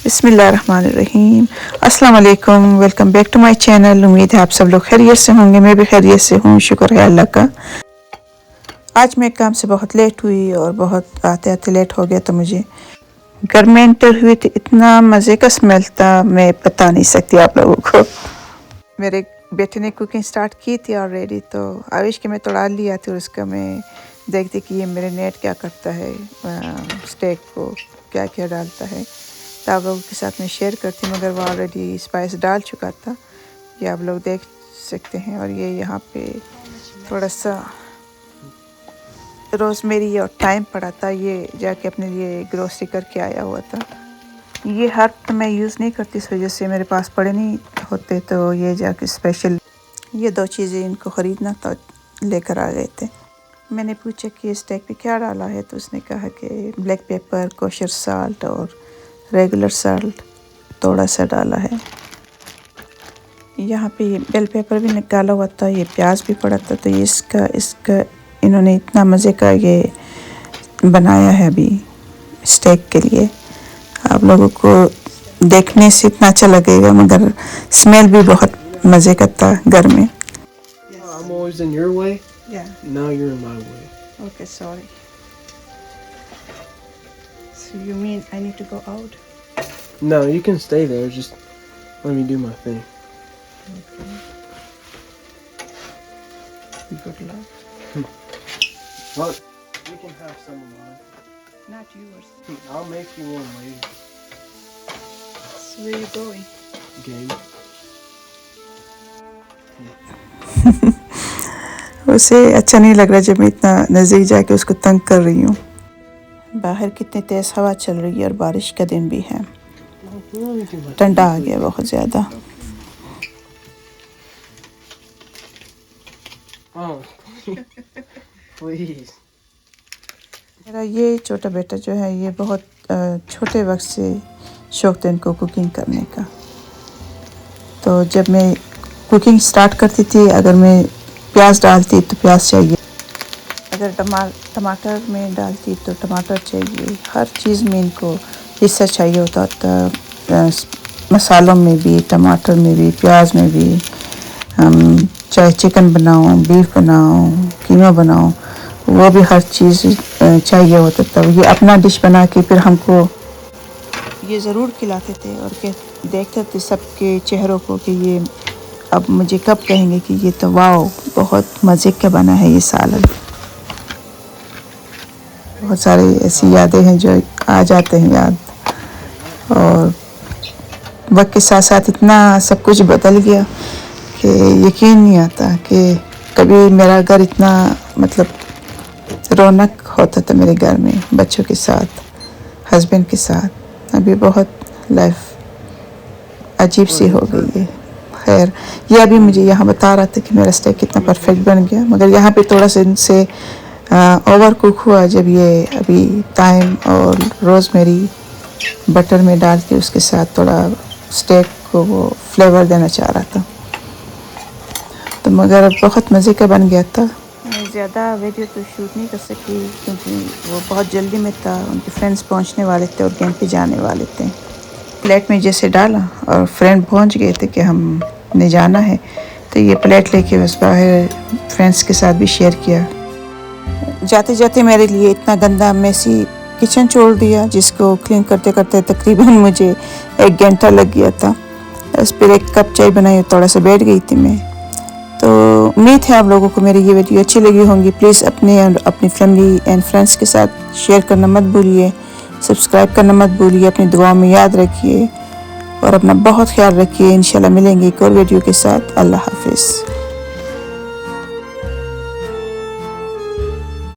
बिस्मिल्लाहिर्रहमानिर्रहीम। अस्सलाम वालेकुम, welcome back to my channel. उम्मीद है आप सब लोग खैरियत से होंगे। मैं भी खैरियत से हूँ, शुक्र है अल्लाह का। आज मैं काम से बहुत लेट हुई और बहुत आते आते लेट हो गया, तो मुझे घर में एंटर हुई तो इतना मज़े का स्मेल था, मैं बता नहीं सकती आप लोगों को। मेरे बेटे ने कुकिंग स्टार्ट की थी ऑलरेडी, तो आविश के मैं तोड़ा लिया थी और उसका मैं देखती कि ये मेरे नेट क्या करता है, स्टेक को क्या क्या डालता है, तो आप लोगों के साथ मैं शेयर करती, मगर वो ऑलरेडी स्पाइस डाल चुका था, ये आप लोग देख सकते हैं। और ये यहाँ पे थोड़ा सा रोज़मेरी और टाइम पड़ा था, ये जाके अपने लिए ग्रोसरी करके आया हुआ था। ये हर्ब तो मैं यूज़ नहीं करती, इस वजह से मेरे पास पड़े नहीं होते, तो ये जाके स्पेशल ये दो चीज़ें इनको ख़रीदना था, लेकर आ गए थे। मैंने पूछा कि स्टेक पे क्या डाला है, तो उसने कहा कि ब्लैक पेपर, कोशर साल्ट और रेगुलर साल्ट थोड़ा सा डाला है। यहाँ पे बेल पेपर भी निकाला हुआ था, ये प्याज भी पड़ा था, तो ये इसका इन्होंने इतना मज़े का ये बनाया है अभी स्टेक के लिए। आप लोगों को देखने से इतना अच्छा लगेगा, मगर स्मेल भी बहुत मज़े का था घर में। I'm always in your way. Yeah. Now you're in my way. Okay, sorry. So you mean I need to go out? No, you can stay there. Just let me do my thing. Okay. Good luck. Look, you can have some of mine. Not yours. I'll make you one later. So where are you going? Game. उसे अच्छा नहीं लग रहा जब मैं इतना नज़दीक जाके उसको तंग कर रही हूँ। बाहर कितनी तेज़ हवा चल रही है और बारिश का दिन भी है, ठंडा आ गया बहुत ज़्यादा। Oh, please. मेरा ये छोटा बेटा जो है, ये बहुत छोटे वक्त से शौक़ था इनको कुकिंग करने का। तो जब मैं कुकिंग स्टार्ट करती थी, अगर मैं प्याज डालती तो प्याज चाहिए, अगर टमाटर में डालती तो टमाटर चाहिए, हर चीज़ में इनको हिस्सा चाहिए होता था। मसालों में भी, टमाटर में भी, प्याज में भी। चाहे चिकन बनाओ, बीफ बनाओ, कीमा बनाओ, वो भी हर चीज़ चाहिए होता था। ये अपना डिश बना के फिर हमको ये ज़रूर खिलाते थे और देखते थे सबके चेहरों को कि ये अब मुझे कब कहेंगे कि ये तो वाओ बहुत मज़े का बना है ये सालन। बहुत सारी ऐसी यादें हैं जो आ जाते हैं याद, और वक्त के साथ साथ इतना सब कुछ बदल गया कि यकीन नहीं आता कि कभी मेरा घर इतना मतलब रौनक होता था मेरे घर में, बच्चों के साथ, हस्बैंड के साथ। अभी बहुत लाइफ अजीब सी हो गई है। खैर, ये अभी मुझे यहाँ बता रहा था कि मेरा स्टेक कितना परफेक्ट बन गया, मगर यहाँ पे थोड़ा सा इनसे ओवर कुक हुआ जब ये अभी टाइम और रोज़मेरी बटर में डाल के उसके साथ थोड़ा स्टेक को वो फ्लेवर देना चाह रहा था, तो मगर बहुत मज़े का बन गया था। ज़्यादा वीडियो तो शूट नहीं कर सकी क्योंकि वो बहुत जल्दी में था, उनके फ्रेंड्स पहुंचने वाले थे और गेम पे जाने वाले थे। प्लेट में जैसे डाला और फ्रेंड पहुंच गए थे कि हमने जाना है, तो ये प्लेट लेके बस बाहर फ्रेंड्स के साथ भी शेयर किया। जाते जाते मेरे लिए इतना गंदा मेसी किचन छोड़ दिया, जिसको क्लीन करते करते तकरीबन मुझे 1 घंटा लग गया था। बस फिर 1 कप चाय बनाई, थोड़ा सा बैठ गई थी मैं। तो उम्मीद है आप लोगों को मेरी ये वीडियो अच्छी लगी होंगी। प्लीज़ अपने और अपनी फैमिली एंड फ्रेंड्स के साथ शेयर करना मत भूलिए, सब्सक्राइब करना मत भूलिए, अपनी दुआओं में याद रखिए और अपना बहुत ख्याल रखिए। इंशाल्लाह मिलेंगे एक और वीडियो के साथ। अल्लाह हाफिज़।